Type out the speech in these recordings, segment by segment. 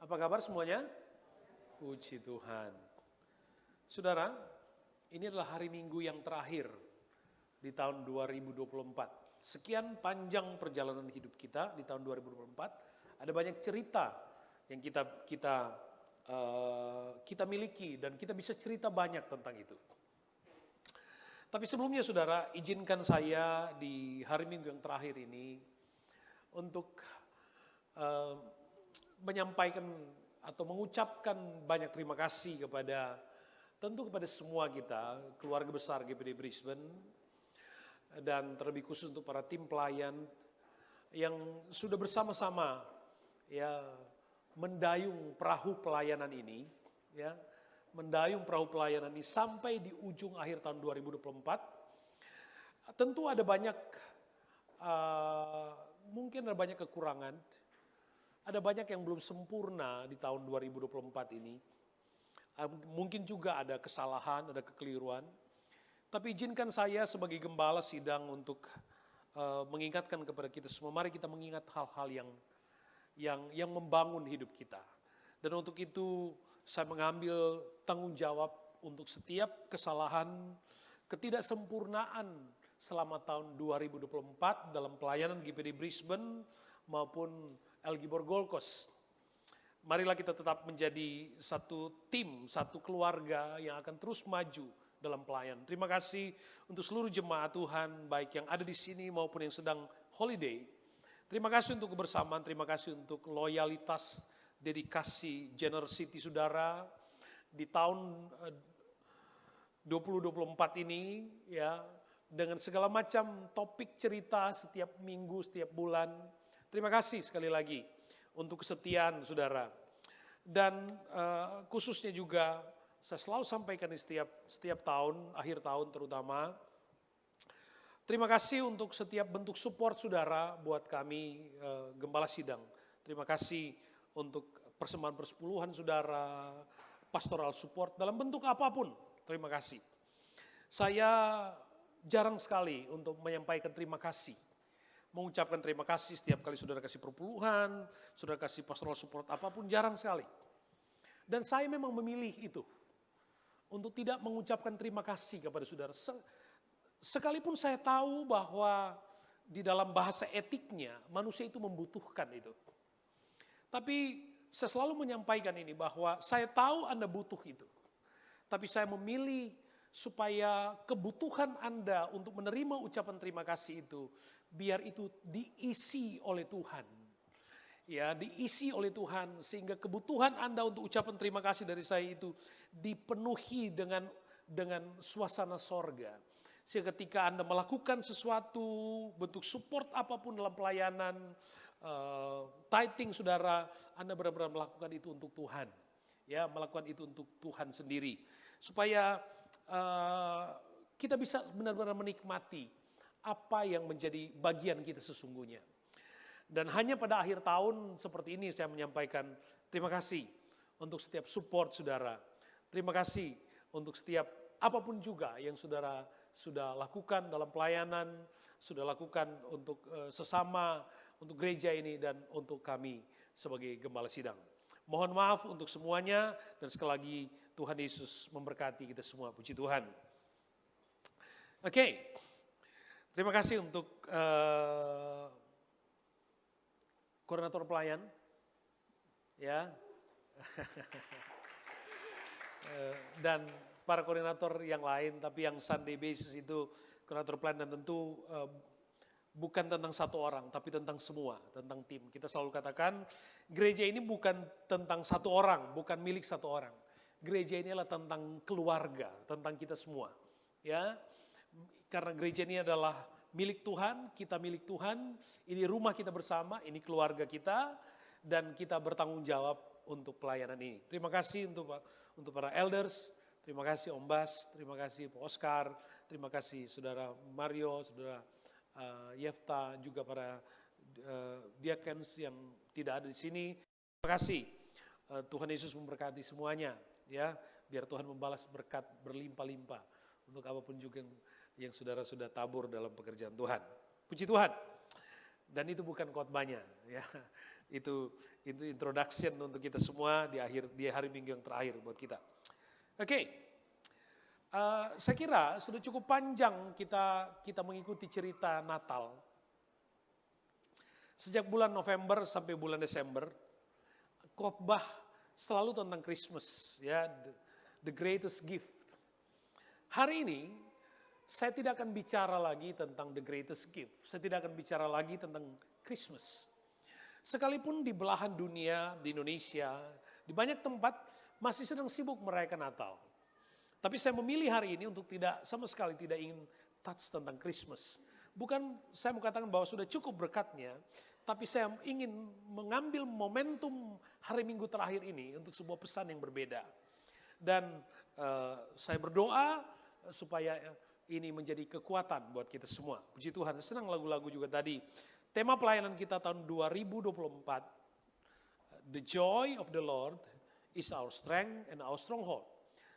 Apa kabar semuanya? Puji Tuhan. Saudara, ini adalah hari Minggu yang terakhir di tahun 2024. Sekian panjang perjalanan hidup kita di tahun 2024. Ada banyak cerita yang kita miliki dan kita bisa cerita banyak tentang itu. Tapi sebelumnya saudara, izinkan saya di hari Minggu yang terakhir ini untuk menyampaikan atau mengucapkan banyak terima kasih kepada semua kita, keluarga besar GPD Brisbane, dan terlebih khusus untuk para tim pelayan yang sudah bersama-sama ya mendayung perahu pelayanan ini, ya mendayung perahu pelayanan ini sampai di ujung akhir tahun 2024. Tentu ada banyak mungkin ada banyak kekurangan. Ada banyak yang belum sempurna di tahun 2024 ini. Mungkin juga ada kesalahan, ada kekeliruan. Tapi izinkan saya sebagai gembala sidang untuk mengingatkan kepada kita semua. Mari kita mengingat hal-hal yang membangun hidup kita. Dan untuk itu saya mengambil tanggung jawab untuk setiap kesalahan, ketidaksempurnaan selama tahun 2024 dalam pelayanan GPD Brisbane maupun LG Gold Coast. Marilah kita tetap menjadi satu tim, satu keluarga yang akan terus maju dalam pelayanan. Terima kasih untuk seluruh jemaat Tuhan, baik yang ada di sini maupun yang sedang holiday. Terima kasih untuk kebersamaan, terima kasih untuk loyalitas, dedikasi, generosity saudara di tahun 2024 ini, ya dengan segala macam topik cerita setiap minggu, setiap bulan. Terima kasih sekali lagi untuk kesetiaan saudara. Dan khususnya juga saya selalu sampaikan di setiap tahun, akhir tahun terutama. Terima kasih untuk setiap bentuk support saudara buat kami Gembala Sidang. Terima kasih untuk persembahan persepuluhan saudara, pastoral support dalam bentuk apapun. Terima kasih. Saya jarang sekali untuk menyampaikan terima kasih. Mengucapkan terima kasih setiap kali saudara kasih perpuluhan, saudara kasih pastoral support apapun, jarang sekali. Dan saya memang memilih itu, untuk tidak mengucapkan terima kasih kepada saudara. Sekalipun saya tahu bahwa di dalam bahasa etiknya, manusia itu membutuhkan itu. Tapi saya selalu menyampaikan ini, bahwa saya tahu Anda butuh itu. Tapi saya memilih supaya kebutuhan Anda untuk menerima ucapan terima kasih itu, biar itu diisi oleh Tuhan. Ya, diisi oleh Tuhan sehingga kebutuhan Anda untuk ucapan terima kasih dari saya itu dipenuhi dengan suasana sorga. Sehingga ketika Anda melakukan sesuatu bentuk support apapun dalam pelayanan, tithing saudara, Anda benar-benar melakukan itu untuk Tuhan. Ya, melakukan itu untuk Tuhan sendiri. Supaya kita bisa benar-benar menikmati apa yang menjadi bagian kita sesungguhnya. Dan hanya pada akhir tahun seperti ini saya menyampaikan terima kasih untuk setiap support saudara. Terima kasih untuk setiap apapun juga yang saudara sudah lakukan dalam pelayanan, sudah lakukan untuk sesama, untuk gereja ini dan untuk kami sebagai Gembala Sidang. Mohon maaf untuk semuanya dan sekali lagi Tuhan Yesus memberkati kita semua. Puji Tuhan. Oke. Terima kasih untuk koordinator pelayan, ya, dan para koordinator yang lain. Tapi yang Sunday basis itu koordinator pelayan, dan tentu bukan tentang satu orang, tapi tentang semua, tentang tim. Kita selalu katakan gereja ini bukan tentang satu orang, bukan milik satu orang. Gereja ini adalah tentang keluarga, tentang kita semua, ya. Karena gereja ini adalah milik Tuhan, kita milik Tuhan, ini rumah kita bersama, ini keluarga kita, dan kita bertanggung jawab untuk pelayanan ini. Terima kasih untuk para elders, terima kasih Om Bas, terima kasih Pak Oscar, terima kasih Saudara Mario, Saudara Yefta, juga para diakens yang tidak ada di sini. Terima kasih, Tuhan Yesus memberkati semuanya, ya, biar Tuhan membalas berkat berlimpah-limpah untuk apapun juga yang saudara sudah tabur dalam pekerjaan Tuhan. Puji Tuhan. Dan itu bukan khotbahnya, ya. Itu introduction untuk kita semua di hari Minggu yang terakhir buat kita. Oke. Saya kira sudah cukup panjang kita mengikuti cerita Natal. Sejak bulan November sampai bulan Desember, khotbah selalu tentang Christmas, ya, the greatest gift. Hari ini saya tidak akan bicara lagi tentang the greatest gift. Saya tidak akan bicara lagi tentang Christmas. Sekalipun di belahan dunia, di Indonesia, di banyak tempat masih sedang sibuk merayakan Natal. Tapi saya memilih hari ini untuk sama sekali tidak ingin touch tentang Christmas. Bukan saya mau katakan bahwa sudah cukup berkatnya, tapi saya ingin mengambil momentum hari Minggu terakhir ini untuk sebuah pesan yang berbeda. Dan saya berdoa supaya ini menjadi kekuatan buat kita semua. Puji Tuhan, senang lagu-lagu juga tadi. Tema pelayanan kita tahun 2024, The Joy of the Lord is our strength and our stronghold.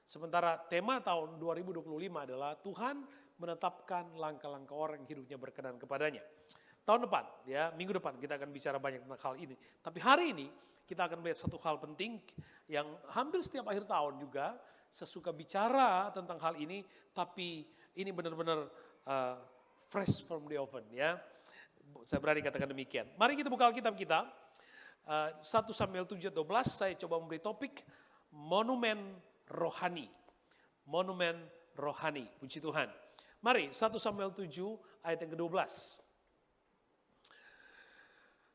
Sementara tema tahun 2025 adalah Tuhan menetapkan langkah-langkah orang yang hidupnya berkenan kepadanya. Tahun depan, ya, minggu depan kita akan bicara banyak tentang hal ini. Tapi hari ini kita akan melihat satu hal penting yang hampir setiap akhir tahun juga saya suka bicara tentang hal ini, tapi ini benar-benar fresh from the oven, ya. Saya berani katakan demikian. Mari kita buka Alkitab kita. 1 Samuel 7:12 saya coba memberi topik monumen rohani. Monumen rohani. Puji Tuhan. Mari 1 Samuel 7 ayat yang ke-12.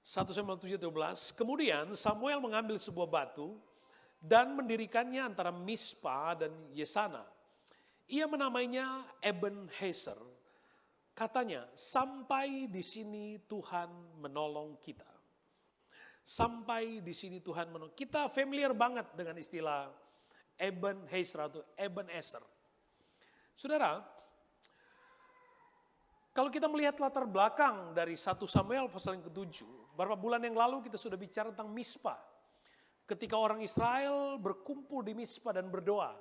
1 Samuel 7:12. Kemudian Samuel mengambil sebuah batu dan mendirikannya antara Mispa dan Yesana. Ia menamainya Ebenezer. Katanya, sampai di sini Tuhan menolong kita. Sampai di sini Tuhan menolong. Kita familiar banget dengan istilah Ebenezer atau Ebenezer. Saudara, kalau kita melihat latar belakang dari 1 Samuel pasal yang ke-7, beberapa bulan yang lalu kita sudah bicara tentang Mispa. Ketika orang Israel berkumpul di Mispa dan berdoa,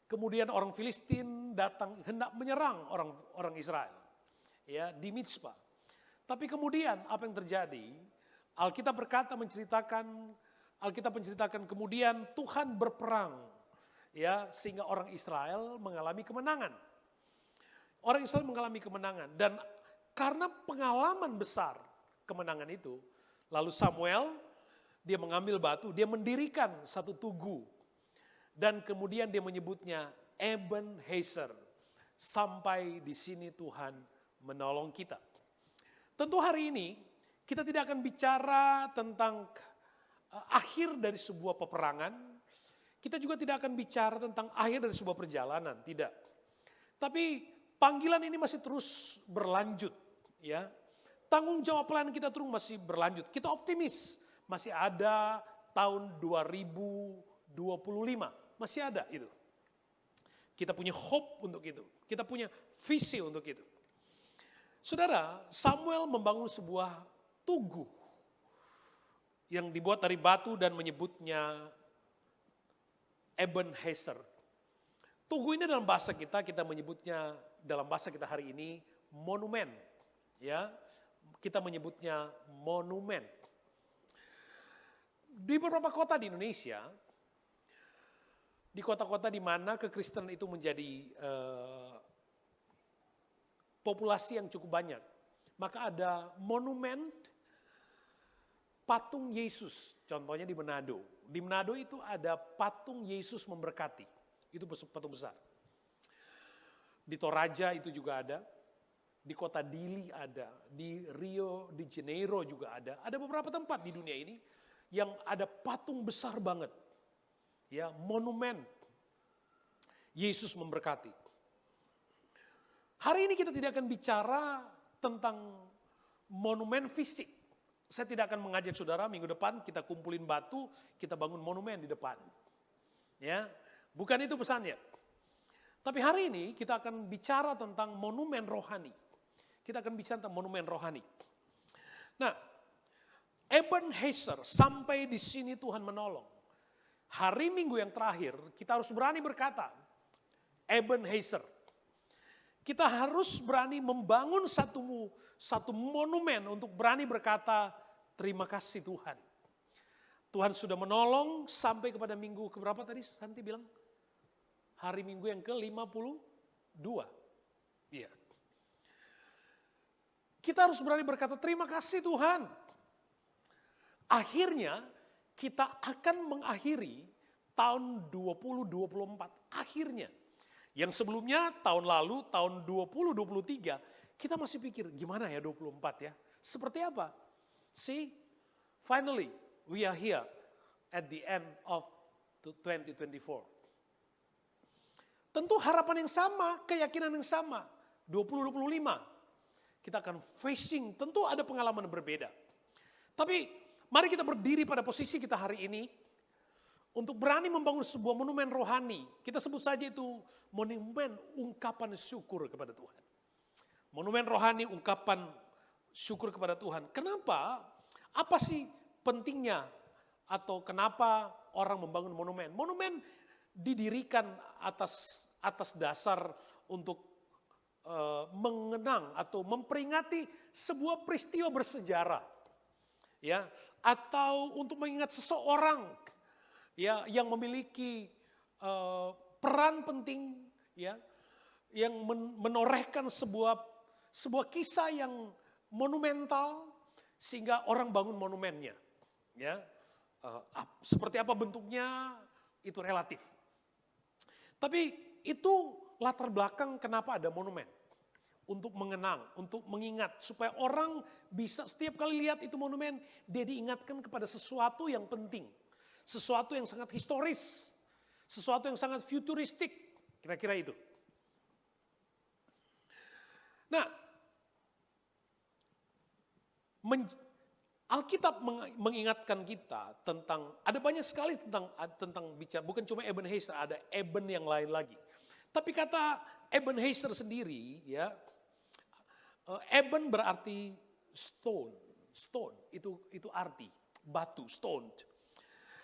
kemudian orang Filistin datang hendak menyerang orang Israel, ya, di Mispa. Tapi kemudian apa yang terjadi? Alkitab menceritakan kemudian Tuhan berperang, ya, sehingga orang Israel mengalami kemenangan. Orang Israel mengalami kemenangan dan karena pengalaman besar kemenangan itu, lalu Samuel dia mengambil batu, dia mendirikan satu tugu dan kemudian dia menyebutnya Ebenezer. Sampai di sini Tuhan menolong kita. Tentu hari ini kita tidak akan bicara tentang akhir dari sebuah peperangan. Kita juga tidak akan bicara tentang akhir dari sebuah perjalanan, tidak. Tapi panggilan ini masih terus berlanjut, ya. Tanggung jawab pelayanan kita terus masih berlanjut. Kita optimis, masih ada tahun 2025, masih ada itu. Kita punya hope untuk itu, kita punya visi untuk itu. Saudara, Samuel membangun sebuah tugu yang dibuat dari batu dan menyebutnya Ebenezer. Tugu ini dalam bahasa kita menyebutnya dalam bahasa kita hari ini monumen, ya. Kita menyebutnya monumen. Di beberapa kota di Indonesia, di kota-kota di mana kekristenan itu menjadi populasi yang cukup banyak, maka ada monumen patung Yesus. Contohnya di Manado. Di Manado itu ada patung Yesus memberkati. Itu patung besar. Di Toraja itu juga ada. Di kota Dili ada. Di Rio de Janeiro juga ada. Ada beberapa tempat di dunia ini yang ada patung besar banget. Ya, monumen Yesus memberkati. Hari ini kita tidak akan bicara tentang monumen fisik. Saya tidak akan mengajak saudara minggu depan kita kumpulin batu, kita bangun monumen di depan. Ya, bukan itu pesannya. Tapi hari ini kita akan bicara tentang monumen rohani. Kita akan bicara tentang monumen rohani. Nah, Ebenezer, sampai di sini Tuhan menolong. Hari Minggu yang terakhir kita harus berani berkata, Ebenezer. Kita harus berani membangun satu monumen untuk berani berkata, terima kasih Tuhan. Tuhan sudah menolong sampai kepada minggu keberapa tadi Santi bilang? Hari Minggu yang ke-52. Iya. Kita harus berani berkata terima kasih Tuhan. Akhirnya kita akan mengakhiri tahun 2024. Akhirnya. Yang sebelumnya tahun lalu, tahun 2023, kita masih pikir gimana ya 24 ya. Seperti apa? See, finally we are here at the end of 2024. Tentu harapan yang sama, keyakinan yang sama. 2025 kita akan facing, tentu ada pengalaman berbeda. Tapi mari kita berdiri pada posisi kita hari ini untuk berani membangun sebuah monumen rohani. Kita sebut saja itu monumen ungkapan syukur kepada Tuhan. Monumen rohani ungkapan syukur kepada Tuhan. Kenapa? Apa sih pentingnya atau kenapa orang membangun monumen? Monumen didirikan atas dasar untuk mengenang atau memperingati sebuah peristiwa bersejarah, ya, atau untuk mengingat seseorang, ya, yang memiliki peran penting, ya, yang menorehkan sebuah kisah yang monumental sehingga orang bangun monumennya, ya. Seperti apa bentuknya itu relatif. Tapi itu latar belakang kenapa ada monumen. Untuk mengenang, untuk mengingat. Supaya orang bisa setiap kali lihat itu monumen, dia diingatkan kepada sesuatu yang penting. Sesuatu yang sangat historis. Sesuatu yang sangat futuristik. Kira-kira itu. Nah, Alkitab mengingatkan kita tentang, ada banyak sekali tentang bicara, bukan cuma Ebenezer, ada Eben yang lain lagi. Tapi kata Ebenezer sendiri, ya, Eben berarti stone itu arti batu, stone.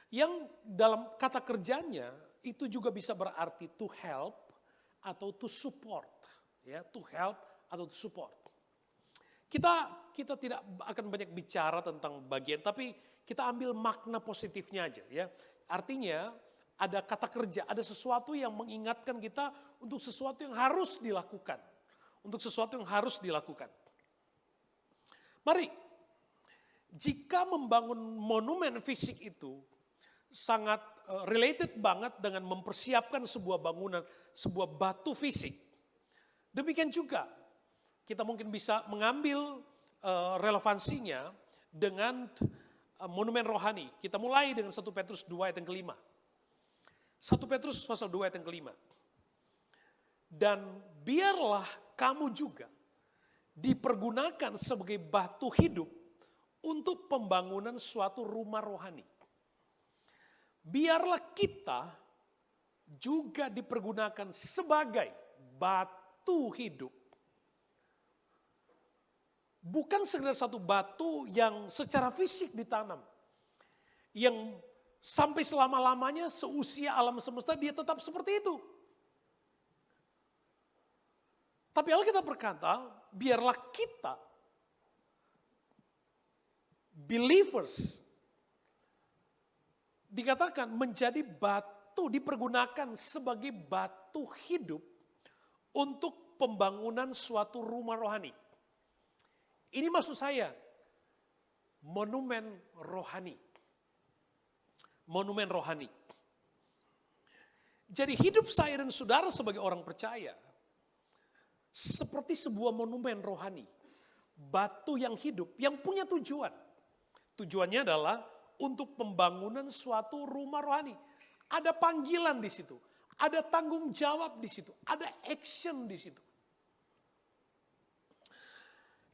Yang dalam kata kerjanya itu juga bisa berarti to help atau to support, ya, to help atau to support. Kita tidak akan banyak bicara tentang bagian, tapi kita ambil makna positifnya aja, ya. Artinya ada kata kerja, ada sesuatu yang mengingatkan kita untuk sesuatu yang harus dilakukan. Untuk sesuatu yang harus dilakukan. Mari, jika membangun monumen fisik itu sangat related banget dengan mempersiapkan sebuah bangunan, sebuah batu fisik. Demikian juga kita mungkin bisa mengambil relevansinya dengan monumen rohani. Kita mulai dengan 1 Petrus 2 ayat yang kelima. 1 Petrus pasal 2 ayat yang kelima. Dan biarlah kamu juga dipergunakan sebagai batu hidup untuk pembangunan suatu rumah rohani. Biarlah kita juga dipergunakan sebagai batu hidup. Bukan sekedar satu batu yang secara fisik ditanam. Yang sampai selama-lamanya seusia alam semesta dia tetap seperti itu. Tapi Alkitab berkata, biarlah kita, believers, dikatakan menjadi batu, dipergunakan sebagai batu hidup untuk pembangunan suatu rumah rohani. Ini maksud saya, monumen rohani. Monumen rohani. Jadi hidup saya dan saudara sebagai orang percaya, seperti sebuah monumen rohani. Batu yang hidup, yang punya tujuan. Tujuannya adalah untuk pembangunan suatu rumah rohani. Ada panggilan di situ. Ada tanggung jawab di situ. Ada action di situ.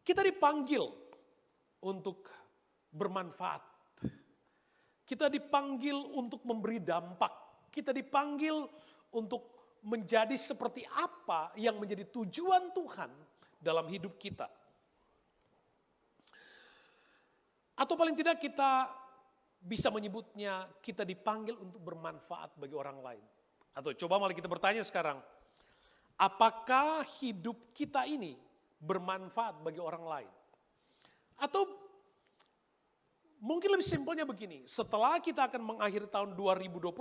Kita dipanggil untuk bermanfaat. Kita dipanggil untuk memberi dampak. Kita dipanggil untuk menjadi seperti apa yang menjadi tujuan Tuhan dalam hidup kita. Atau paling tidak kita bisa menyebutnya kita dipanggil untuk bermanfaat bagi orang lain. Atau coba mari kita bertanya sekarang, apakah hidup kita ini bermanfaat bagi orang lain? Atau Mungkin lebih simpelnya begini, setelah kita akan mengakhiri tahun 2024,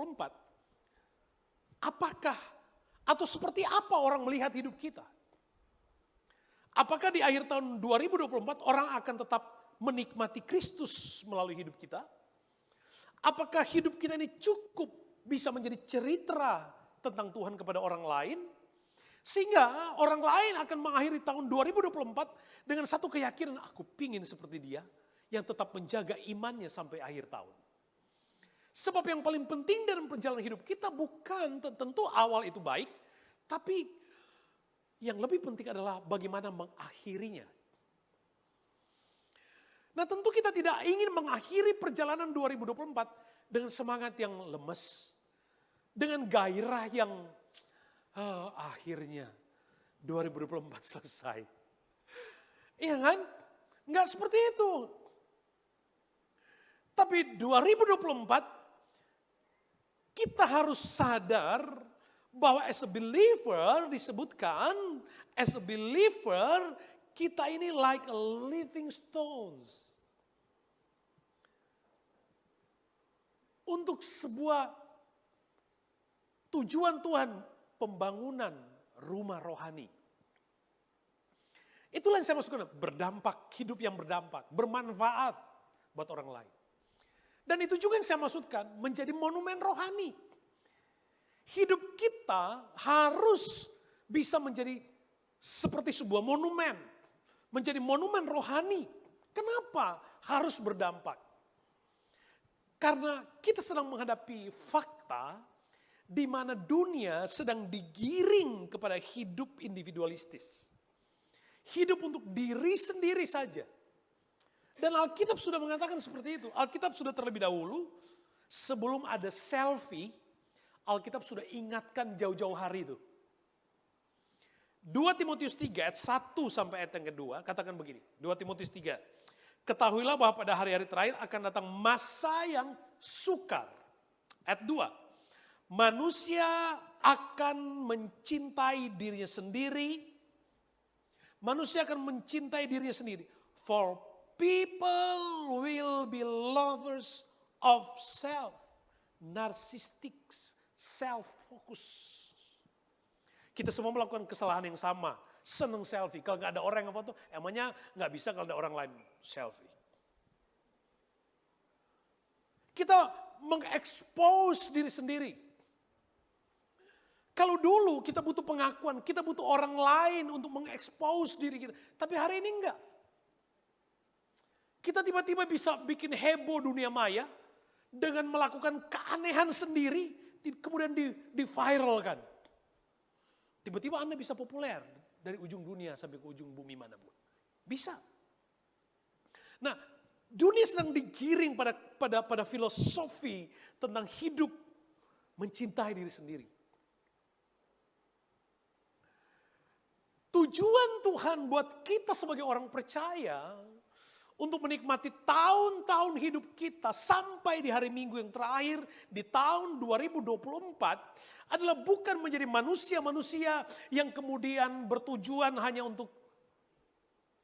apakah atau seperti apa orang melihat hidup kita? Apakah di akhir tahun 2024 orang akan tetap menikmati Kristus melalui hidup kita? Apakah hidup kita ini cukup bisa menjadi cerita tentang Tuhan kepada orang lain? Sehingga orang lain akan mengakhiri tahun 2024 dengan satu keyakinan, aku pingin seperti dia yang tetap menjaga imannya sampai akhir tahun. Sebab yang paling penting dalam perjalanan hidup kita bukan tentu awal itu baik, tapi yang lebih penting adalah bagaimana mengakhirinya. Nah tentu kita tidak ingin mengakhiri perjalanan 2024 dengan semangat yang lemes, dengan gairah yang akhirnya 2024 selesai. Iya kan? Enggak seperti itu. Tapi 2024 kita harus sadar bahwa as a believer disebutkan, as a believer kita ini like a living stones. Untuk sebuah tujuan Tuhan, pembangunan rumah rohani. Itulah yang saya maksudkan, berdampak, hidup yang berdampak, bermanfaat buat orang lain. Dan itu juga yang saya maksudkan, menjadi monumen rohani. Hidup kita harus bisa menjadi seperti sebuah monumen. Menjadi monumen rohani. Kenapa harus berdampak? Karena kita sedang menghadapi fakta di mana dunia sedang digiring kepada hidup individualistis. Hidup untuk diri sendiri saja. Dan Alkitab sudah mengatakan seperti itu. Alkitab sudah terlebih dahulu, sebelum ada selfie, Alkitab sudah ingatkan jauh-jauh hari itu. 2 Timotius 3 ayat 1 sampai ayat yang kedua, katakan begini. 2 Timotius 3. Ketahuilah bahwa pada hari-hari terakhir akan datang masa yang sukar. Ayat 2. Manusia akan mencintai dirinya sendiri. Manusia akan mencintai dirinya sendiri. For people will be lovers of self. Narcissistic, self-focus. Kita semua melakukan kesalahan yang sama. Seneng selfie. Kalau nggak ada orang yang foto, emangnya nggak bisa kalau ada orang lain selfie. Kita mengekspos diri sendiri. Kalau dulu kita butuh pengakuan, kita butuh orang lain untuk mengekspos diri kita. Tapi hari ini enggak. Kita tiba-tiba bisa bikin heboh dunia maya dengan melakukan keanehan sendiri, kemudian di-viralkan. Tiba-tiba Anda bisa populer dari ujung dunia sampai ke ujung bumi manapun. Bisa. Nah, dunia sedang digiring pada filosofi tentang hidup mencintai diri sendiri. Tujuan Tuhan buat kita sebagai orang percaya untuk menikmati tahun-tahun hidup kita sampai di hari Minggu yang terakhir di tahun 2024 adalah bukan menjadi manusia-manusia yang kemudian bertujuan hanya untuk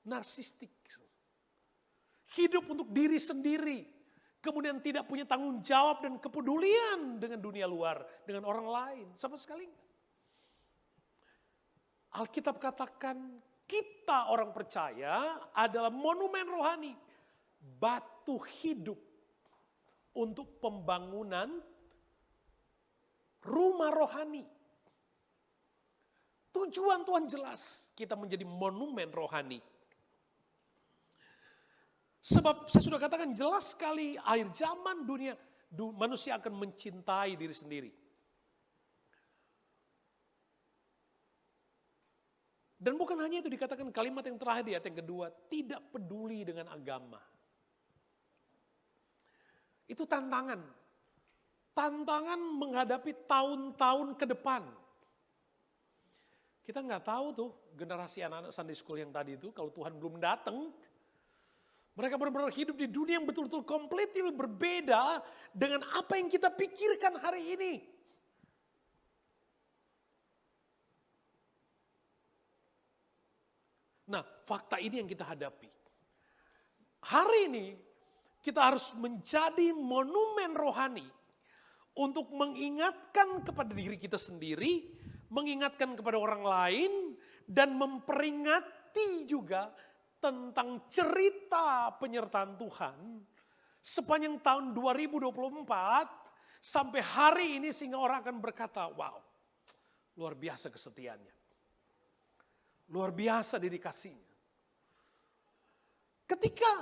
narsistik. Hidup untuk diri sendiri, kemudian tidak punya tanggung jawab dan kepedulian dengan dunia luar, dengan orang lain, sama sekali enggak. Alkitab katakan kita orang percaya adalah monumen rohani, batu hidup untuk pembangunan rumah rohani. Tujuan Tuhan jelas, kita menjadi monumen rohani. Sebab saya sudah katakan jelas sekali akhir zaman dunia, manusia akan mencintai diri sendiri. Dan bukan hanya itu, dikatakan kalimat yang terakhir di ayat yang kedua, tidak peduli dengan agama. Itu tantangan. Tantangan menghadapi tahun-tahun ke depan. Kita nggak tahu tuh generasi anak-anak Sunday School yang tadi itu, kalau Tuhan belum datang, mereka benar-benar hidup di dunia yang betul-betul completely berbeda dengan apa yang kita pikirkan hari ini. Nah, fakta ini yang kita hadapi. Hari ini, kita harus menjadi monumen rohani untuk mengingatkan kepada diri kita sendiri, mengingatkan kepada orang lain, dan memperingati juga tentang cerita penyertaan Tuhan sepanjang tahun 2024 sampai hari ini, sehingga orang akan berkata, wow, luar biasa kesetiaannya. Luar biasa dedikasinya. Ketika,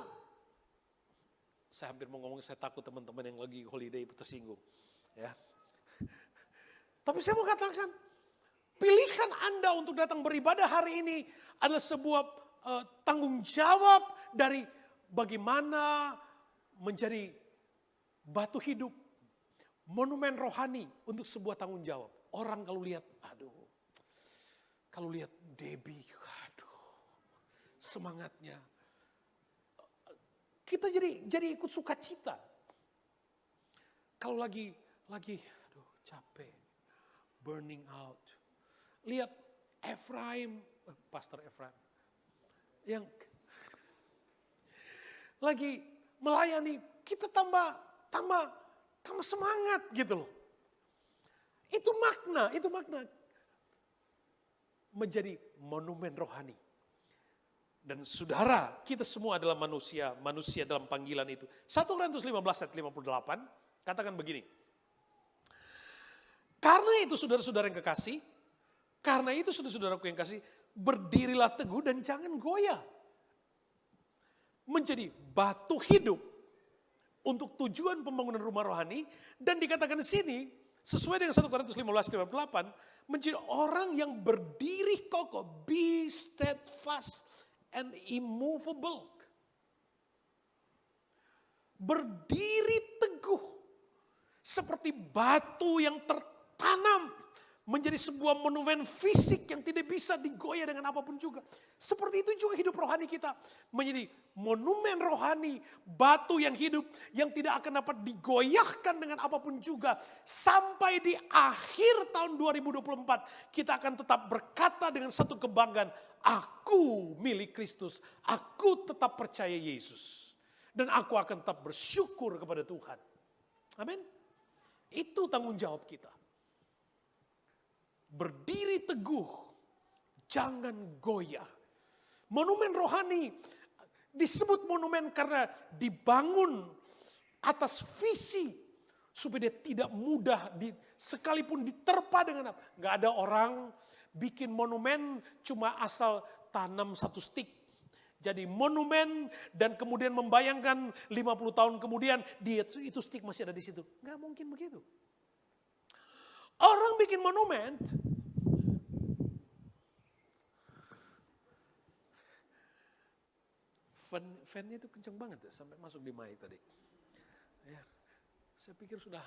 saya hampir mau ngomong, saya takut teman-teman yang lagi holiday tersinggung. Ya. Tapi saya mau katakan, pilihan Anda untuk datang beribadah hari ini adalah sebuah tanggung jawab dari bagaimana menjadi batu hidup, monumen rohani untuk sebuah tanggung jawab. Orang kalau lihat, kalau lihat Debbie, semangatnya. Kita jadi ikut sukacita. Kalau lagi capek, burning out. Lihat Efraim, Pastor Efraim, yang lagi melayani, kita tambah semangat gitu loh. Itu makna menjadi monumen rohani. Dan saudara, kita semua adalah manusia dalam panggilan itu. 1 Korintus 15 ayat 58, katakan begini. Karena itu saudara-saudara yang kekasih, karena itu saudara-saudaraku yang kasih, berdirilah teguh dan jangan goyah. Menjadi batu hidup untuk tujuan pembangunan rumah rohani, dan dikatakan di sini, sesuai dengan 1 Korintus 15:58, menjadi orang yang berdiri kokoh, be steadfast and immovable. Berdiri teguh seperti batu yang tertanam menjadi sebuah monumen fisik yang tidak bisa digoyah dengan apapun juga. Seperti itu juga hidup rohani kita, menjadi monumen rohani, batu yang hidup yang tidak akan dapat digoyahkan dengan apapun juga. Sampai di akhir tahun 2024 kita akan tetap berkata dengan satu kebanggaan, aku milik Kristus, aku tetap percaya Yesus, dan aku akan tetap bersyukur kepada Tuhan. Amin. Itu tanggung jawab kita. Berdiri teguh, jangan goyah. Monumen rohani disebut monumen karena dibangun atas visi supaya dia tidak mudah sekalipun diterpa dengan apa. Gak ada orang bikin monumen cuma asal tanam satu stik. Jadi monumen dan kemudian membayangkan 50 tahun kemudian itu stik masih ada di situ. Gak mungkin begitu. Orang bikin monumen, fan-nya itu kenceng banget ya, sampai masuk di mic tadi. Ya, saya pikir sudah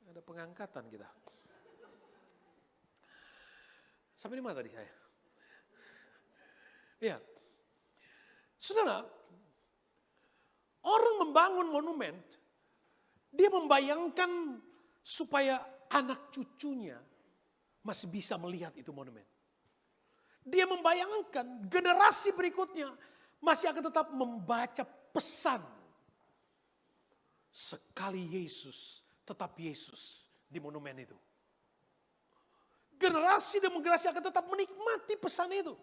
ada pengangkatan kita. Sampai di mana tadi saya? Ya, saudara, orang membangun monumen, dia membayangkan supaya anak cucunya masih bisa melihat itu monumen. Dia membayangkan generasi berikutnya masih akan tetap membaca pesan. Sekali Yesus, tetap Yesus di monumen itu. Generasi demi generasi akan tetap menikmati pesan itu.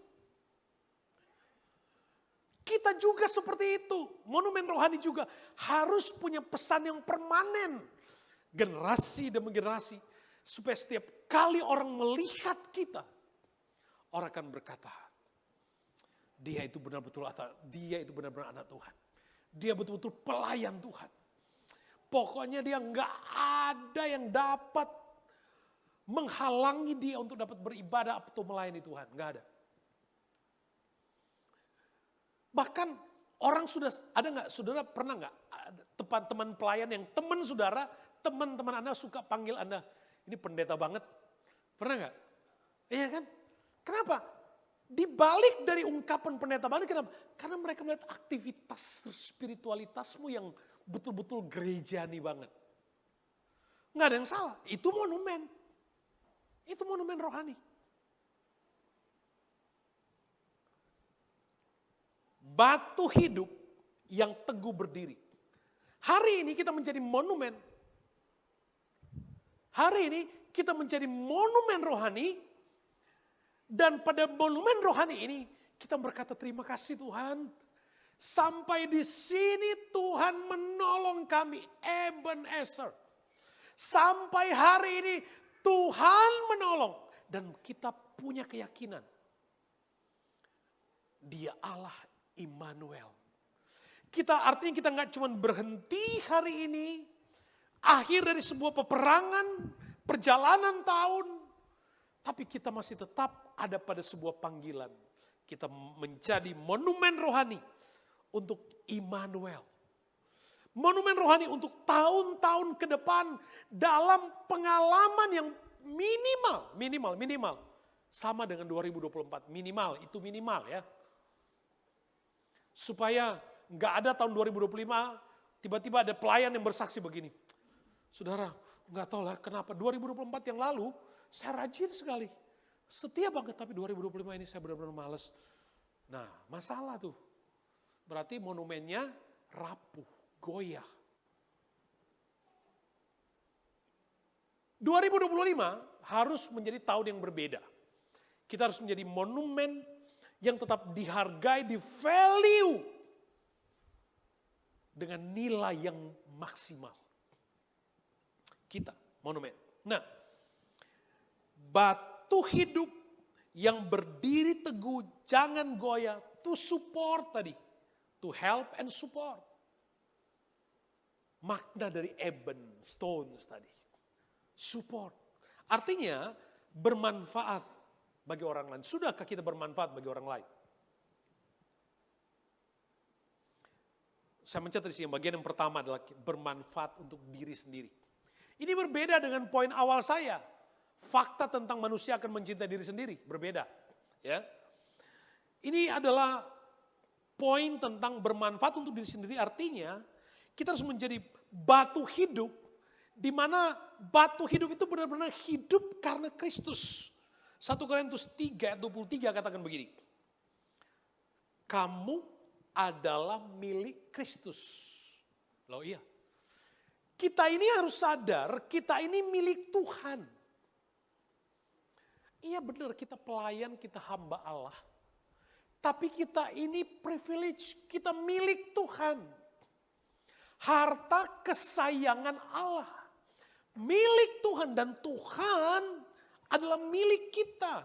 Kita juga seperti itu. Monumen rohani juga harus punya pesan yang permanen. Generasi demi generasi, supaya setiap kali orang melihat kita, orang akan berkata, dia itu benar-benar anak Tuhan. Dia betul-betul pelayan Tuhan. Pokoknya dia nggak ada yang dapat menghalangi dia untuk dapat beribadah atau melayani Tuhan. Nggak ada. Bahkan orang sudah, ada nggak, saudara pernah nggak teman-teman pelayan yang teman-teman Anda suka panggil Anda, ini pendeta banget. Pernah nggak? Iya kan? Kenapa? Di balik dari ungkapan pendeta banget, kenapa? Karena mereka melihat aktivitas spiritualitasmu yang betul-betul gerejani banget. Nggak ada yang salah, itu monumen. Itu monumen rohani. Batu hidup yang teguh berdiri. Hari ini kita menjadi monumen. Hari ini kita menjadi monumen rohani. Dan pada monumen rohani ini kita berkata terima kasih Tuhan. Sampai di sini Tuhan menolong kami. Ebenezer. Sampai hari ini Tuhan menolong. Dan kita punya keyakinan. Dia Allah Immanuel. Artinya kita nggak cuma berhenti hari ini. Akhir dari sebuah peperangan. Perjalanan tahun. Tapi kita masih tetap ada pada sebuah panggilan. Kita menjadi monumen rohani untuk Immanuel. Monumen rohani untuk tahun-tahun ke depan dalam pengalaman yang minimal. Sama dengan 2024, minimal, itu minimal ya. Supaya nggak ada tahun 2025, tiba-tiba ada pelayan yang bersaksi begini. Saudara, nggak tahu lah kenapa 2024 yang lalu, saya rajin sekali. Setia banget, tapi 2025 ini saya benar-benar males. Nah, masalah tuh. Berarti monumennya rapuh, goyah. 2025 harus menjadi tahun yang berbeda. Kita harus menjadi monumen yang tetap dihargai, di value dengan nilai yang maksimal. Kita monumen. Nah, batu hidup yang berdiri teguh, jangan goyah, to support tadi, to help and support. Makna dari Eben Stones tadi. Support. Artinya bermanfaat bagi orang lain. Sudahkah kita bermanfaat bagi orang lain? Saya mencatat di sini bagian yang pertama adalah bermanfaat untuk diri sendiri. Ini berbeda dengan poin awal saya. Fakta tentang manusia akan mencintai diri sendiri, berbeda. Ya. Ini adalah poin tentang bermanfaat untuk diri sendiri, artinya kita harus menjadi batu hidup, di mana batu hidup itu benar-benar hidup karena Kristus. 1 Korintus 3 ayat 23 katakan begini. Kamu adalah milik Kristus. Loh iya. Kita ini harus sadar, kita ini milik Tuhan. Iya benar, kita pelayan, kita hamba Allah. Tapi kita ini privilege, kita milik Tuhan. Harta kesayangan Allah. Milik Tuhan, dan Tuhan adalah milik kita.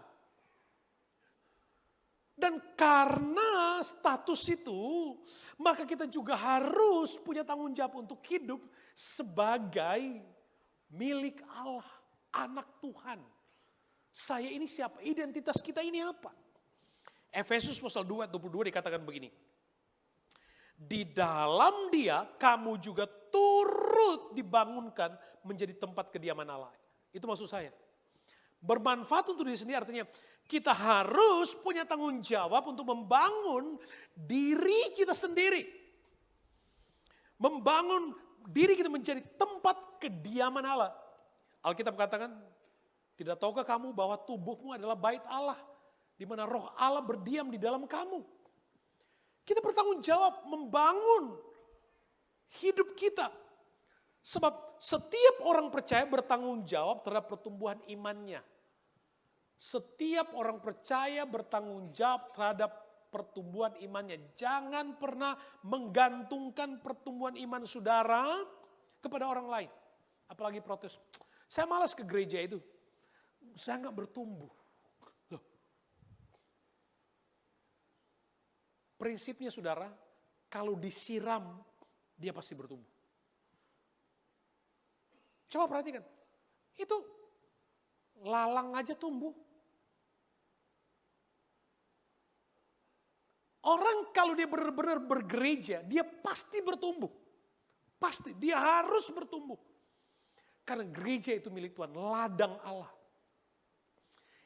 Dan karena status itu, maka kita juga harus punya tanggung jawab untuk hidup sebagai milik Allah, anak Tuhan. Saya ini siapa? Identitas kita ini apa? Efesus pasal 2 ayat 22 dikatakan begini. Di dalam Dia kamu juga turut dibangunkan menjadi tempat kediaman Allah. Itu maksud saya. Bermanfaat untuk diri sendiri artinya kita harus punya tanggung jawab untuk membangun diri kita sendiri. Membangun diri kita menjadi tempat kediaman Allah. Alkitab katakan, tidak tahukah kamu bahwa tubuhmu adalah bait Allah, di mana roh Allah berdiam di dalam kamu. Kita bertanggung jawab membangun hidup kita. Sebab setiap orang percaya bertanggung jawab terhadap pertumbuhan imannya. Setiap orang percaya bertanggung jawab terhadap pertumbuhan imannya. Jangan pernah menggantungkan pertumbuhan iman saudara kepada orang lain. Apalagi protes. Saya malas ke gereja itu. Saya nggak bertumbuh. Loh. Prinsipnya saudara, kalau disiram, dia pasti bertumbuh. Coba perhatikan. Itu lalang aja tumbuh. Orang kalau dia benar-benar bergereja, dia pasti bertumbuh. Pasti, dia harus bertumbuh. Karena gereja itu milik Tuhan, ladang Allah.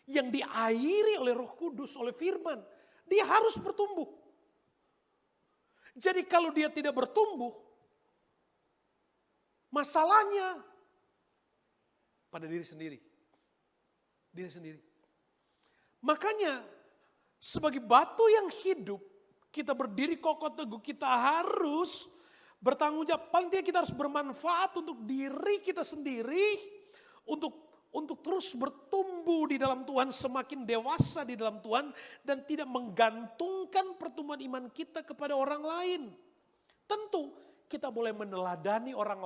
Yang diairi oleh Roh Kudus, oleh firman, dia harus bertumbuh. Jadi kalau dia tidak bertumbuh, masalahnya pada diri sendiri. Diri sendiri. Makanya sebagai batu yang hidup, kita berdiri kokoh teguh, kita harus bertanggung jawab. Paling tidak kita harus bermanfaat untuk diri kita sendiri, untuk terus bertumbuh di dalam Tuhan, semakin dewasa di dalam Tuhan, dan tidak menggantungkan pertumbuhan iman kita kepada orang lain. Tentu kita boleh meneladani orang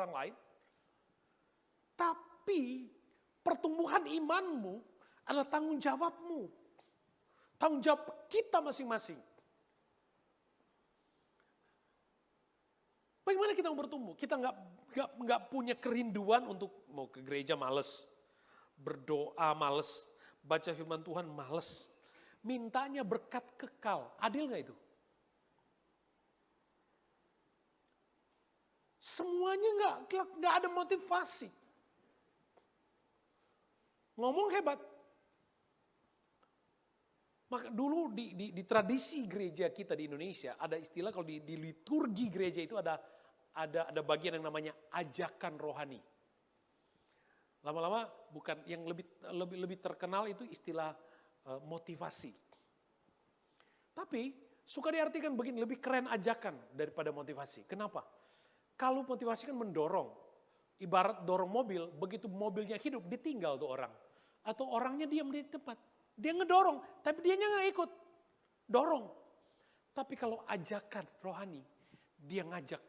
lain, tapi pertumbuhan imanmu adalah tanggung jawabmu. Tanggung jawab kita masing-masing. Bagaimana kita mau bertumbuh? Kita nggak punya kerinduan untuk mau ke gereja males, berdoa males, baca firman Tuhan males, mintanya berkat kekal. Adil nggak itu? Semuanya nggak ada motivasi. Ngomong hebat. Maka dulu di tradisi gereja kita di Indonesia ada istilah, kalau di liturgi gereja itu ada bagian yang namanya ajakan rohani. Lama-lama bukan yang lebih terkenal itu istilah motivasi. Tapi suka diartikan begini, lebih keren ajakan daripada motivasi. Kenapa? Kalau motivasi kan mendorong, ibarat dorong mobil, begitu mobilnya hidup ditinggal tuh orang. Atau orangnya diam di tempat. Dia ngedorong, tapi dianya nggak ikut. Dorong. Tapi kalau ajakan rohani, dia ngajak.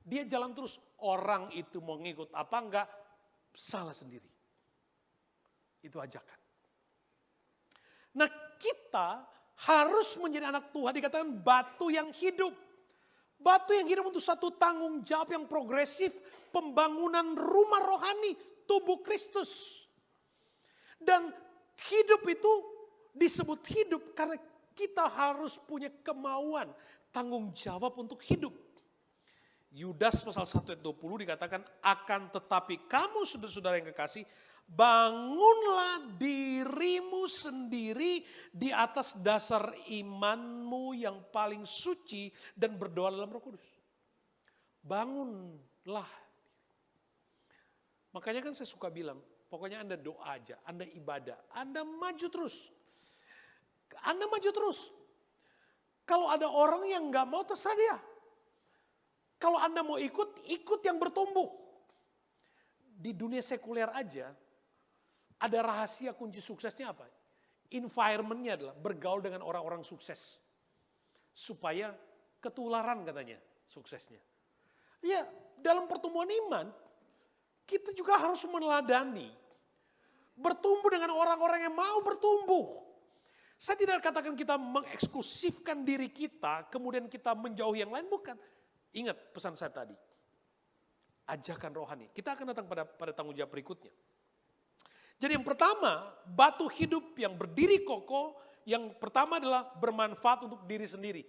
Dia jalan terus, orang itu mau ngikut apa enggak, salah sendiri. Itu ajakan. Nah, kita harus menjadi anak Tuhan, dikatakan batu yang hidup. Batu yang hidup untuk satu tanggung jawab yang progresif, pembangunan rumah rohani, tubuh Kristus. Dan hidup itu disebut hidup karena kita harus punya kemauan, tanggung jawab untuk hidup. Yudas pasal 1 ayat 20 dikatakan, akan tetapi kamu saudara-saudara yang kekasih, bangunlah dirimu sendiri di atas dasar imanmu yang paling suci dan berdoa dalam Roh Kudus. Bangunlah. Makanya kan saya suka bilang, pokoknya Anda doa aja, Anda ibadah, Anda maju terus. Anda maju terus. Kalau ada orang yang nggak mau, terserah dia. Kalau Anda mau ikut yang bertumbuh. Di dunia sekuler aja, ada rahasia kunci suksesnya apa? Environment-nya adalah bergaul dengan orang-orang sukses. Supaya ketularan katanya suksesnya. Ya, dalam pertumbuhan iman, kita juga harus meneladani. Bertumbuh dengan orang-orang yang mau bertumbuh. Saya tidak katakan kita mengeksklusifkan diri kita, kemudian kita menjauhi yang lain, bukan. Ingat pesan saya tadi. Ajakan rohani. Kita akan datang pada tanggung jawab berikutnya. Jadi yang pertama, batu hidup yang berdiri kokoh, yang pertama adalah bermanfaat untuk diri sendiri.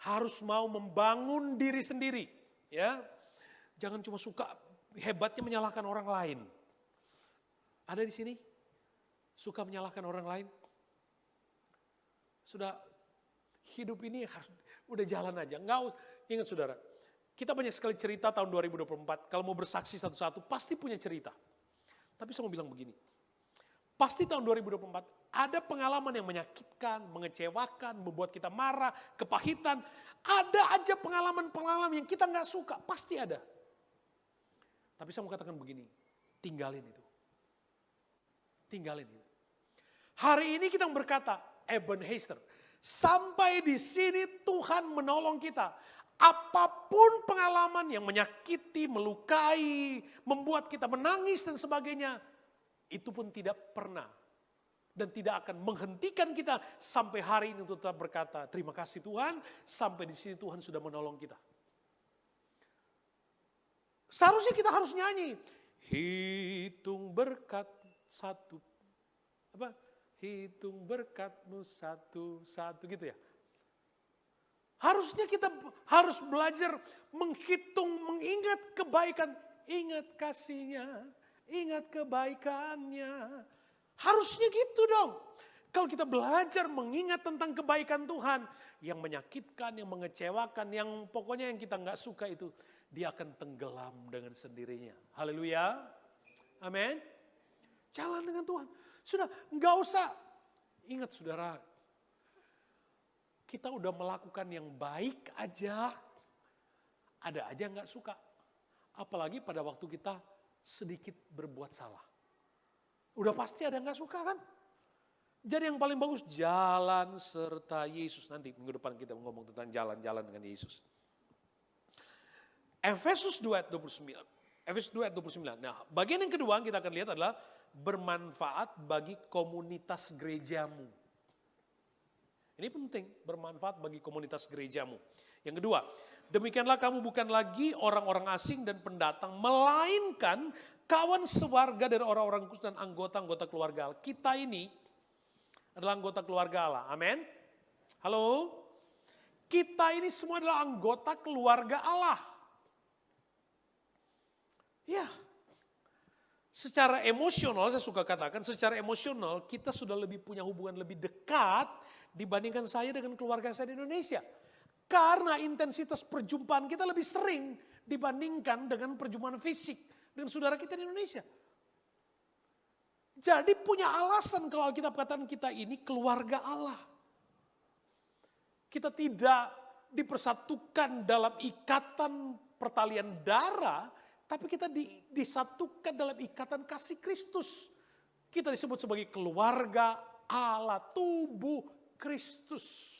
Harus mau membangun diri sendiri. Ya, jangan cuma suka hebatnya menyalahkan orang lain. Ada di sini? Suka menyalahkan orang lain? Sudah hidup ini udah jalan aja. Ingat saudara, kita banyak sekali cerita tahun 2024. Kalau mau bersaksi satu-satu, pasti punya cerita. Tapi saya mau bilang begini. Pasti tahun 2024 ada pengalaman yang menyakitkan, mengecewakan, membuat kita marah, kepahitan. Ada aja pengalaman-pengalaman yang kita nggak suka, pasti ada. Tapi saya mau katakan begini, tinggalin itu. Tinggalin itu. Hari ini kita berkata, Ebenezer, sampai di sini Tuhan menolong kita. Apapun pengalaman yang menyakiti, melukai, membuat kita menangis dan sebagainya, itu pun tidak pernah dan tidak akan menghentikan kita sampai hari ini untuk tetap berkata, terima kasih Tuhan, sampai di sini Tuhan sudah menolong kita. Seharusnya kita harus nyanyi, hitung berkat satu, hitung berkatmu satu gitu ya. Harusnya kita harus belajar menghitung, mengingat kebaikan, ingat kasihnya, ingat kebaikannya. Harusnya gitu dong. Kalau kita belajar mengingat tentang kebaikan Tuhan, yang menyakitkan, yang mengecewakan, yang pokoknya yang kita nggak suka itu, dia akan tenggelam dengan sendirinya. Haleluya. Amin. Jalan dengan Tuhan. Sudah, nggak usah. Ingat saudara, Kita udah melakukan yang baik aja, ada aja nggak suka. Apalagi pada waktu kita sedikit berbuat salah. Udah pasti ada nggak suka kan? Jadi yang paling bagus jalan serta Yesus. Nanti minggu depan kita ngomong tentang jalan-jalan dengan Yesus. Efesus 2 ayat 29. Efesus 2 ayat 29. Nah, bagian yang kedua kita akan lihat adalah bermanfaat bagi komunitas gerejamu. Ini penting, bermanfaat bagi komunitas gerejamu. Yang kedua, demikianlah kamu bukan lagi orang-orang asing dan pendatang, melainkan kawan sewarga dari orang-orang kudus dan anggota-anggota keluarga Allah. Kita ini adalah anggota keluarga Allah. Amin. Halo? Kita ini semua adalah anggota keluarga Allah. Ya. Secara emosional, saya suka katakan, secara emosional kita sudah lebih punya hubungan lebih dekat dibandingkan saya dengan keluarga saya di Indonesia. Karena intensitas perjumpaan kita lebih sering dibandingkan dengan perjumpaan fisik dengan saudara kita di Indonesia. Jadi punya alasan kalau Alkitab katakan kita ini keluarga Allah. Kita tidak dipersatukan dalam ikatan pertalian darah, tapi kita disatukan dalam ikatan kasih Kristus. Kita disebut sebagai keluarga Allah, tubuh Kristus.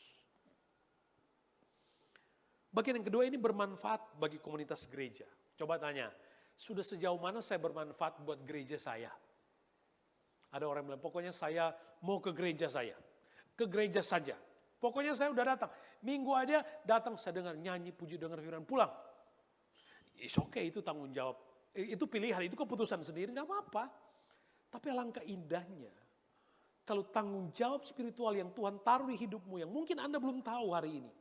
Bagian yang kedua ini bermanfaat bagi komunitas gereja. Coba tanya, sudah sejauh mana saya bermanfaat buat gereja saya? Ada orang bilang, pokoknya saya mau ke gereja saya. Ke gereja saja. Pokoknya saya udah datang. Minggu aja datang, saya dengar nyanyi, puji, dengar firman, pulang. It's okay, itu tanggung jawab. Itu pilihan, itu keputusan sendiri, gak apa-apa. Tapi alangkah indahnya. Kalau tanggung jawab spiritual yang Tuhan taruh di hidupmu, yang mungkin Anda belum tahu hari ini.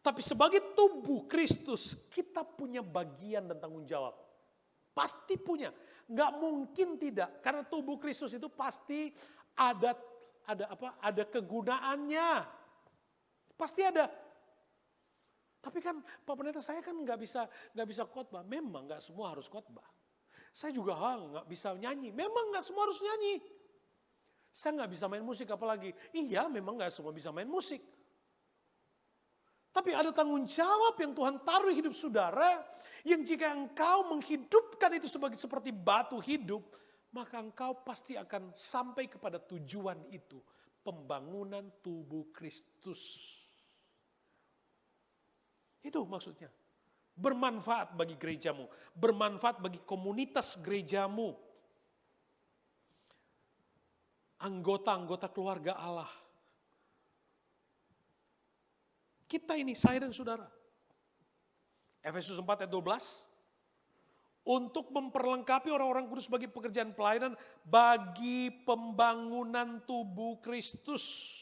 Tapi sebagai tubuh Kristus, kita punya bagian dan tanggung jawab. Pasti punya. Nggak mungkin tidak. Karena tubuh Kristus itu pasti ada kegunaannya. Pasti ada. Tapi kan Pak Pendeta, saya kan nggak bisa khotbah. Memang nggak semua harus khotbah. Saya juga nggak bisa nyanyi. Memang nggak semua harus nyanyi. Saya nggak bisa main musik apalagi. Iya, memang nggak semua bisa main musik. Tapi ada tanggung jawab yang Tuhan taruh hidup saudara, yang jika engkau menghidupkan itu seperti batu hidup, maka engkau pasti akan sampai kepada tujuan itu, pembangunan tubuh Kristus. Itu maksudnya. Bermanfaat bagi gerejamu, bermanfaat bagi komunitas gerejamu. Anggota-anggota keluarga Allah. Kita ini, saya dan saudara. Efesus 4 ayat 12. Untuk memperlengkapi orang-orang kudus bagi pekerjaan pelayanan, bagi pembangunan tubuh Kristus.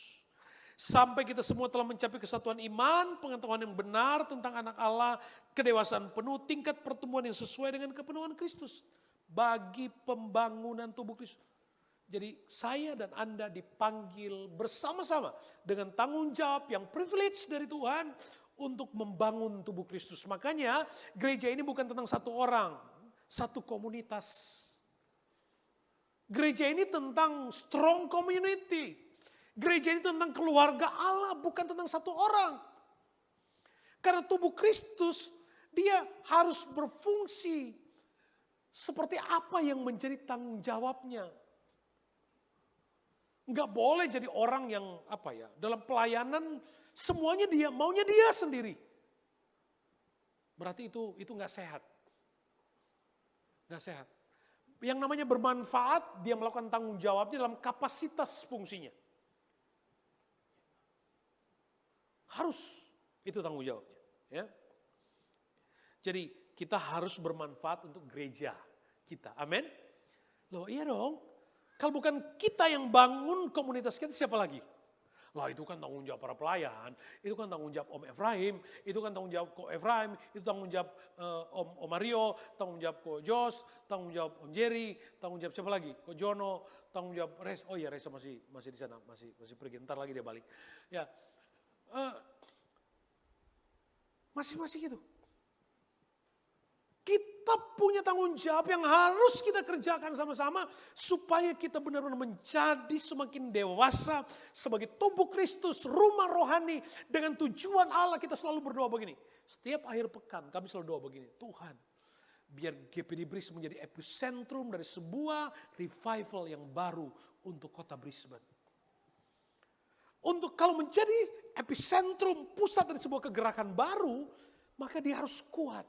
Sampai kita semua telah mencapai kesatuan iman, pengetahuan yang benar tentang anak Allah, kedewasaan penuh, tingkat pertumbuhan yang sesuai dengan kepenuhan Kristus. Bagi pembangunan tubuh Kristus. Jadi saya dan Anda dipanggil bersama-sama dengan tanggung jawab yang privilege dari Tuhan untuk membangun tubuh Kristus. Makanya gereja ini bukan tentang satu orang, satu komunitas. Gereja ini tentang strong community. Gereja ini tentang keluarga Allah, bukan tentang satu orang. Karena tubuh Kristus, dia harus berfungsi seperti apa yang menjadi tanggung jawabnya. Enggak boleh jadi orang yang dalam pelayanan semuanya maunya dia sendiri. Berarti itu enggak sehat. Enggak sehat. Yang namanya bermanfaat, dia melakukan tanggung jawabnya dalam kapasitas fungsinya. Harus itu tanggung jawabnya, ya. Jadi kita harus bermanfaat untuk gereja kita. Amin. Loh, iya dong. Kalau bukan kita yang bangun komunitas kita, siapa lagi? Lah itu kan tanggung jawab para pelayan, itu kan tanggung jawab Om Efraim, itu kan tanggung jawab Ko Efraim, itu tanggung jawab Om Mario, tanggung jawab Ko Jos, tanggung jawab Om Jerry, tanggung jawab siapa lagi? Ko Jono, tanggung jawab Res. Oh iya, Resa masih di sana, masih pergi. Ntar lagi dia balik. Ya, masing-masing itu. Kita tetap punya tanggung jawab yang harus kita kerjakan sama-sama supaya kita benar-benar menjadi semakin dewasa sebagai tubuh Kristus, rumah rohani dengan tujuan Allah. Kita selalu berdoa begini. Setiap akhir pekan kami selalu doa begini. Tuhan, biar GPD Bris menjadi epicentrum dari sebuah revival yang baru untuk kota Brisbane. Untuk kalau menjadi epicentrum, pusat dari sebuah kegerakan baru, maka dia harus kuat.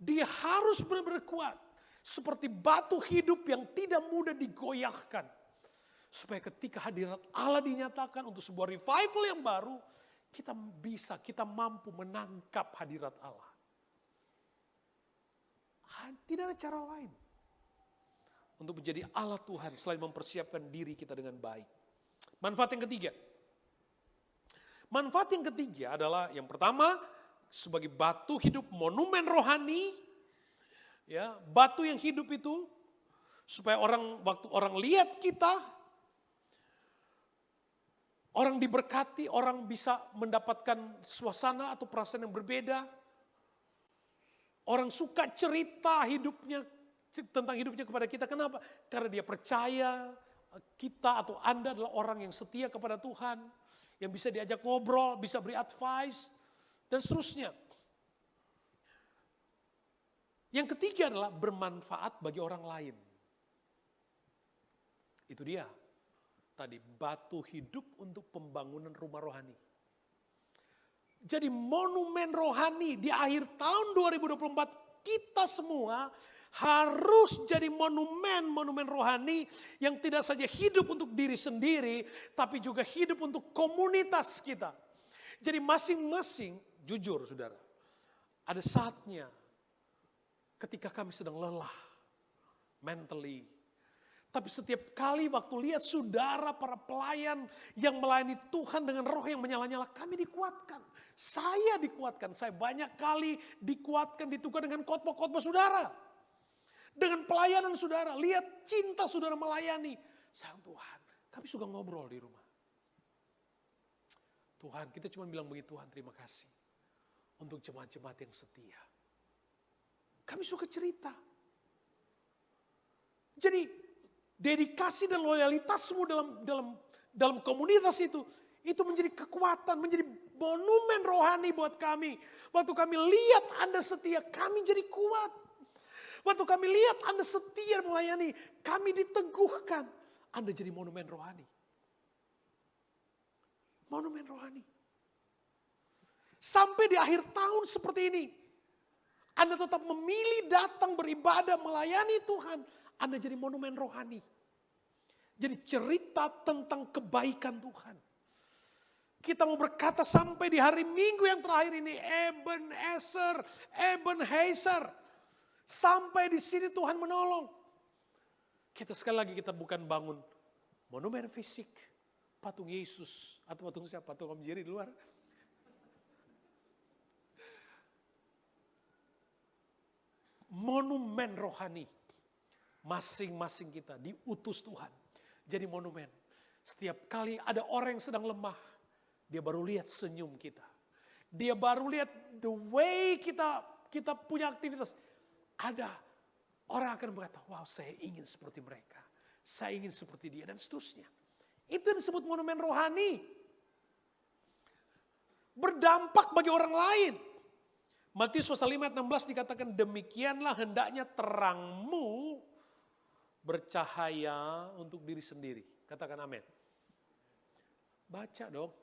Dia harus benar-benar kuat. Seperti batu hidup yang tidak mudah digoyahkan. Supaya ketika hadirat Allah dinyatakan untuk sebuah revival yang baru, kita mampu menangkap hadirat Allah. Tidak ada cara lain untuk menjadi Allah Tuhan selain mempersiapkan diri kita dengan baik. Manfaat yang ketiga. Manfaat yang ketiga adalah yang pertama, sebagai batu hidup monumen rohani, ya, batu yang hidup itu supaya waktu orang lihat kita, orang diberkati, orang bisa mendapatkan suasana atau perasaan yang berbeda. Orang suka cerita tentang hidupnya kepada kita. Kenapa? Karena dia percaya kita atau Anda adalah orang yang setia kepada Tuhan, yang bisa diajak ngobrol, bisa beri advice, dan seterusnya. Yang ketiga adalah bermanfaat bagi orang lain. Itu dia. Tadi batu hidup untuk pembangunan rumah rohani. Jadi monumen rohani di akhir tahun 2024 kita semua harus jadi monumen rohani yang tidak saja hidup untuk diri sendiri, tapi juga hidup untuk komunitas kita. Jadi masing-masing, jujur saudara, ada saatnya ketika kami sedang lelah, mentally. Tapi setiap kali waktu lihat saudara para pelayan yang melayani Tuhan dengan roh yang menyala-nyala, kami dikuatkan. Saya dikuatkan, saya banyak kali dikuatkan, ditukar dengan khotbah-khotbah saudara. Dengan pelayanan saudara, lihat cinta saudara melayani. Sayang Tuhan, kami suka ngobrol di rumah. Tuhan, kita cuma bilang begitu, Tuhan terima kasih. Untuk jemaat-jemaat yang setia. Kami suka cerita. Jadi dedikasi dan loyalitasmu dalam komunitas itu menjadi kekuatan, menjadi monumen rohani buat kami. Waktu kami lihat Anda setia, kami jadi kuat. Waktu kami lihat Anda setia melayani, kami diteguhkan. Anda jadi monumen rohani. Monumen rohani. Sampai di akhir tahun seperti ini, Anda tetap memilih datang beribadah melayani Tuhan. Anda jadi monumen rohani. Jadi cerita tentang kebaikan Tuhan. Kita mau berkata sampai di hari Minggu yang terakhir ini, Ebenezer. Sampai di sini Tuhan menolong. Kita sekali lagi kita bukan bangun monumen fisik, patung Yesus atau patung siapa? Patung Om Jerry di luar. Monumen rohani. Masing-masing kita diutus Tuhan. Jadi monumen. Setiap kali ada orang yang sedang lemah, dia baru lihat senyum kita. Dia baru lihat the way kita punya aktivitas. Ada orang akan berkata, wow saya ingin seperti mereka. Saya ingin seperti dia dan seterusnya. Itu yang disebut monumen rohani. Berdampak bagi orang lain. Matius pasal 5 ayat 16 dikatakan, demikianlah hendaknya terangmu bercahaya untuk diri sendiri. Katakan amin. Baca dong.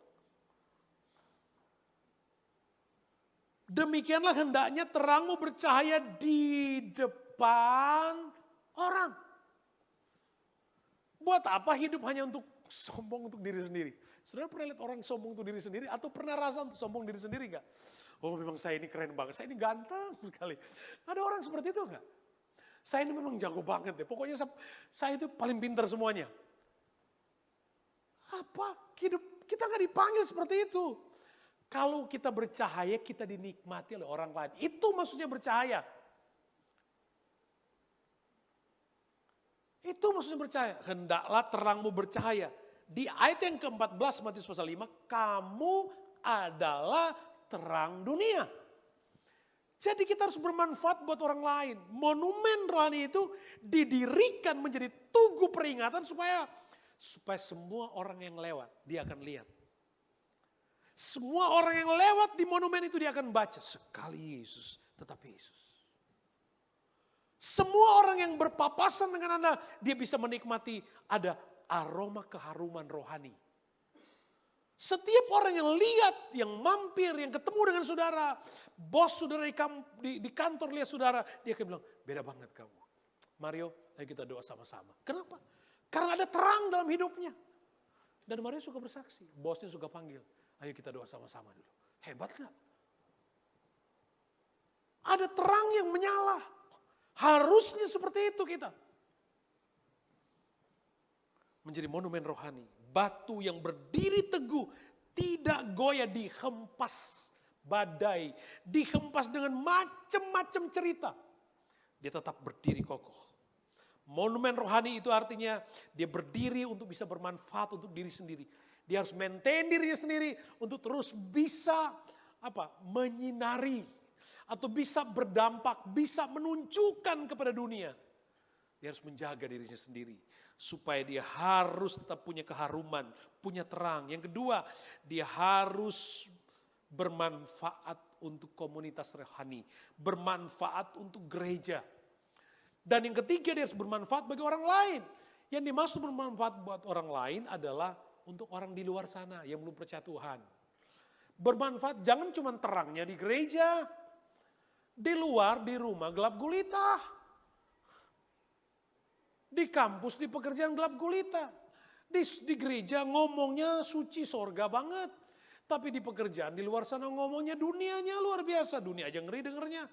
Demikianlah hendaknya terangmu bercahaya di depan orang. Buat apa hidup hanya untuk sombong untuk diri sendiri? Saudara pernah lihat orang sombong untuk diri sendiri? Atau pernah rasa untuk sombong diri sendiri gak? Oh memang saya ini keren banget, saya ini ganteng sekali. Ada orang seperti itu gak? Saya ini memang jago banget deh, pokoknya saya itu paling pintar semuanya. Apa? Hidup kita gak dipanggil seperti itu. Kalau kita bercahaya, kita dinikmati oleh orang lain. Itu maksudnya bercahaya. Itu maksudnya bercahaya. Hendaklah terangmu bercahaya. Di ayat yang ke-14 Matius pasal 5, kamu adalah terang dunia. Jadi kita harus bermanfaat buat orang lain. Monumen rohani itu didirikan menjadi tugu peringatan supaya semua orang yang lewat dia akan lihat. Semua orang yang lewat di monumen itu dia akan baca sekali Yesus, tetap Yesus. Semua orang yang berpapasan dengan Anda, dia bisa menikmati ada aroma keharuman rohani. Setiap orang yang lihat, yang mampir, yang ketemu dengan saudara, bos saudara di kantor lihat saudara, dia akan bilang, beda banget kamu. Mario, ayo kita doa sama-sama. Kenapa? Karena ada terang dalam hidupnya. Dan Mario suka bersaksi, bosnya suka panggil, ayo kita doa sama-sama dulu. Hebat gak? Ada terang yang menyala. Harusnya seperti itu kita. Menjadi monumen rohani. Batu yang berdiri teguh. Tidak goyah, dihempas badai. Dihempas dengan macam-macam cerita. Dia tetap berdiri kokoh. Monumen rohani itu artinya dia berdiri untuk bisa bermanfaat untuk diri sendiri. Dia harus maintain dirinya sendiri untuk terus bisa menyinari atau bisa berdampak, bisa menunjukkan kepada dunia. Dia harus menjaga dirinya sendiri supaya dia harus tetap punya keharuman, punya terang. Yang kedua, dia harus bermanfaat untuk komunitas rohani, bermanfaat untuk gereja. Dan yang ketiga, dia harus bermanfaat bagi orang lain. Yang dimaksud bermanfaat buat orang lain adalah untuk orang di luar sana yang belum percaya Tuhan. Bermanfaat jangan cuma terangnya di gereja, di luar, di rumah gelap gulita. Di kampus, di pekerjaan gelap gulita. Di gereja ngomongnya suci sorga banget. Tapi di pekerjaan di luar sana ngomongnya dunianya luar biasa. Dunia aja ngeri dengernya.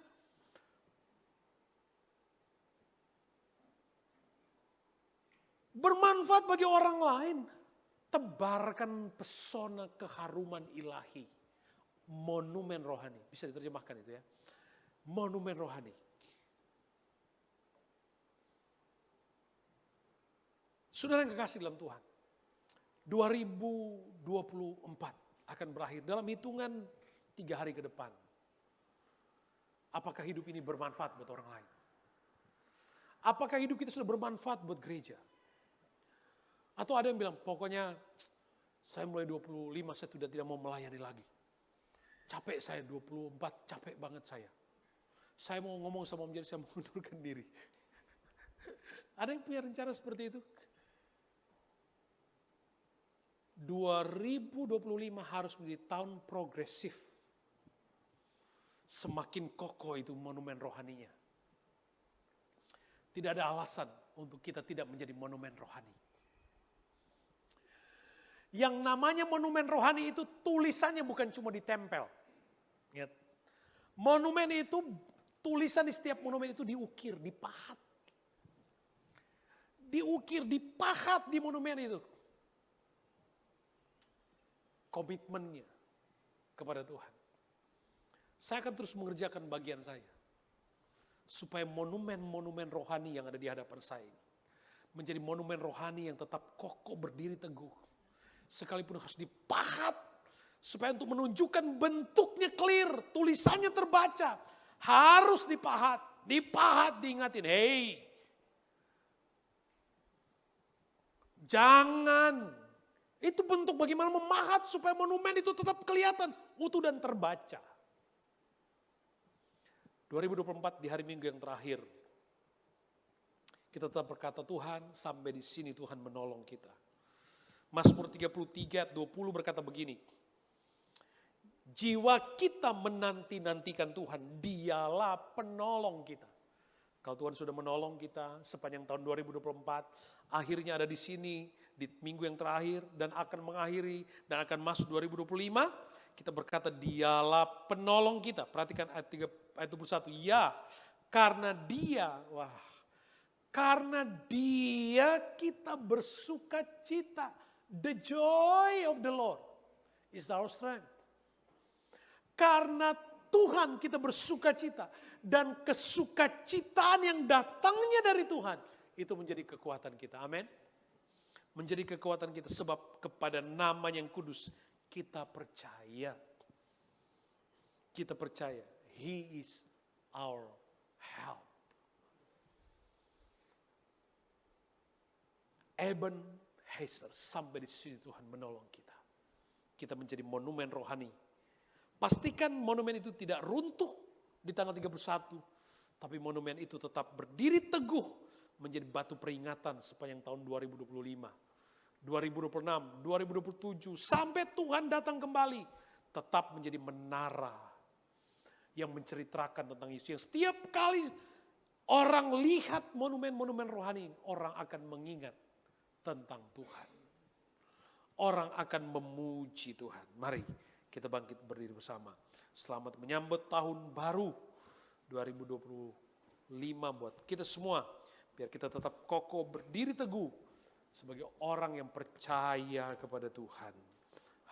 Bermanfaat bagi orang lain. Tebarkan pesona keharuman ilahi. Monumen rohani. Bisa diterjemahkan itu ya. Monumen rohani. Saudara yang kekasih dalam Tuhan. 2024 akan berakhir dalam hitungan 3 hari ke depan. Apakah hidup ini bermanfaat buat orang lain? Apakah hidup kita sudah bermanfaat buat gereja? Atau ada yang bilang, pokoknya saya mulai 25 saya sudah tidak mau melayani lagi. Capek saya 24, capek banget saya. Saya mau ngomong sama Om Jerry, saya mengundurkan diri. Ada yang punya rencana seperti itu? 2025 harus menjadi tahun progresif. Semakin kokoh itu monumen rohaninya. Tidak ada alasan untuk kita tidak menjadi monumen rohani. Yang namanya monumen rohani itu tulisannya bukan cuma ditempel. Ingat. Monumen itu, tulisan di setiap monumen itu diukir, dipahat. Diukir, dipahat di monumen itu. Komitmennya kepada Tuhan. Saya akan terus mengerjakan bagian saya. Supaya monumen-monumen rohani yang ada di hadapan saya ini menjadi monumen rohani yang tetap kokoh berdiri teguh. Sekalipun harus dipahat. Supaya untuk menunjukkan bentuknya clear, tulisannya terbaca. Harus dipahat, diingatin. Hey, jangan. Itu bentuk bagaimana memahat supaya monumen itu tetap kelihatan, utuh dan terbaca. 2024 di hari Minggu yang terakhir, kita tetap berkata Tuhan, sampai di sini Tuhan menolong kita. Mazmur 33 20 berkata begini, jiwa kita menanti-nantikan Tuhan, dialah penolong kita. Kalau Tuhan sudah menolong kita sepanjang tahun 2024, akhirnya ada di sini di minggu yang terakhir dan akan mengakhiri dan akan masuk 2025, kita berkata dialah penolong kita. Perhatikan ayat 21, ya karena dia kita bersuka cita. The joy of the Lord is our strength. Karena Tuhan kita bersuka cita. Dan kesukacitaan yang datangnya dari Tuhan. Itu menjadi kekuatan kita. Amin. Menjadi kekuatan kita. Sebab kepada nama yang kudus. Kita percaya. Kita percaya. He is our help. Ebenezer, sampai di sini Tuhan menolong kita. Kita menjadi monumen rohani. Pastikan monumen itu tidak runtuh di tanggal 31, tapi monumen itu tetap berdiri teguh menjadi batu peringatan sepanjang tahun 2025, 2026, 2027, sampai Tuhan datang kembali, tetap menjadi menara yang menceritakan tentang Yesus. Yang setiap kali orang lihat monumen-monumen rohani, orang akan mengingat tentang Tuhan. Orang akan memuji Tuhan. Mari kita bangkit berdiri bersama. Selamat menyambut tahun baru 2025 buat kita semua. Biar kita tetap kokoh berdiri teguh sebagai orang yang percaya kepada Tuhan.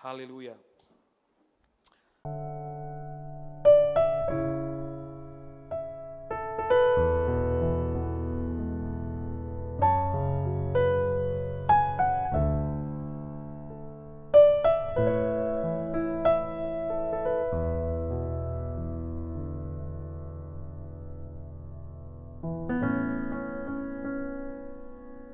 Haleluya.